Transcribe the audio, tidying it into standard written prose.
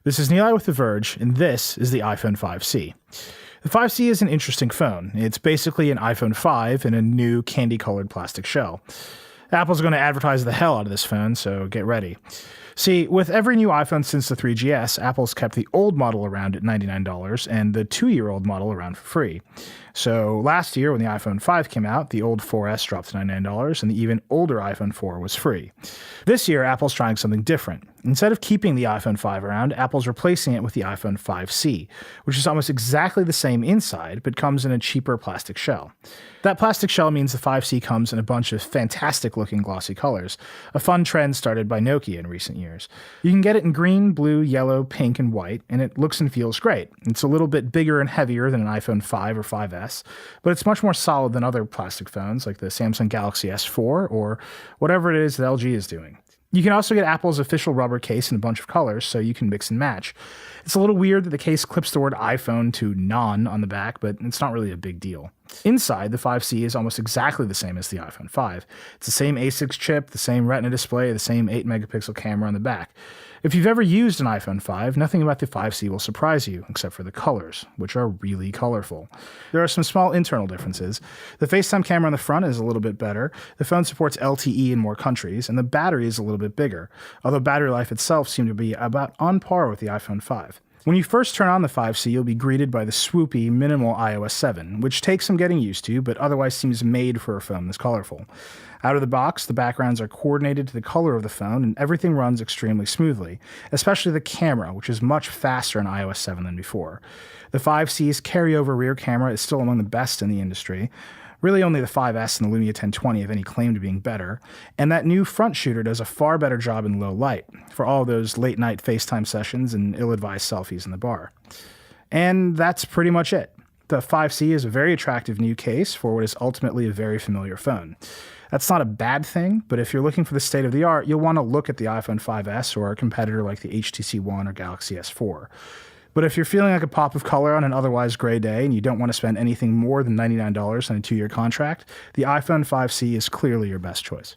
This is Neil with The Verge, and this is the iPhone 5C. The 5C is an interesting phone. It's basically an iPhone 5 in a new candy-colored plastic shell. Apple's going to advertise the hell out of this phone, so get ready. See, with every new iPhone since the 3GS, Apple's kept the old model around at $99 and the 2-year-old model around for free. So last year, when the iPhone 5 came out, the old 4S dropped to $99 and the even older iPhone 4 was free. This year, Apple's trying something different. Instead of keeping the iPhone 5 around, Apple's replacing it with the iPhone 5C, which is almost exactly the same inside, but comes in a cheaper plastic shell. That plastic shell means the 5C comes in a bunch of fantastic-looking glossy colors, a fun trend started by Nokia in recent years. You can get it in green, blue, yellow, pink, and white, and it looks and feels great. It's a little bit bigger and heavier than an iPhone 5 or 5S, but it's much more solid than other plastic phones like the Samsung Galaxy S4 or whatever it is that LG is doing. You can also get Apple's official rubber case in a bunch of colors, so you can mix and match. It's a little weird that the case clips the word iPhone to non on the back, but it's not really a big deal. Inside, the 5C is almost exactly the same as the iPhone 5. It's the same A6 chip, the same Retina display, the same 8-megapixel camera on the back. If you've ever used an iPhone 5, nothing about the 5C will surprise you, except for the colors, which are really colorful. There are some small internal differences. The FaceTime camera on the front is a little bit better, the phone supports LTE in more countries, and the battery is a little bit bigger, although battery life itself seemed to be about on par with the iPhone 5. When you first turn on the 5C, you'll be greeted by the swoopy, minimal iOS 7, which takes some getting used to, but otherwise seems made for a phone this colorful. Out of the box, the backgrounds are coordinated to the color of the phone, and everything runs extremely smoothly, especially the camera, which is much faster in iOS 7 than before. The 5C's carryover rear camera is still among the best in the industry. Really only the 5S and the Lumia 1020 have any claim to being better, and that new front shooter does a far better job in low light, for all those late-night FaceTime sessions and ill-advised selfies in the bar. And that's pretty much it. The 5C is a very attractive new case for what is ultimately a very familiar phone. That's not a bad thing, but if you're looking for the state-of-the-art, you'll want to look at the iPhone 5S or a competitor like the HTC One or Galaxy S4. But if you're feeling like a pop of color on an otherwise gray day and you don't want to spend anything more than $99 on a 2-year contract, the iPhone 5C is clearly your best choice.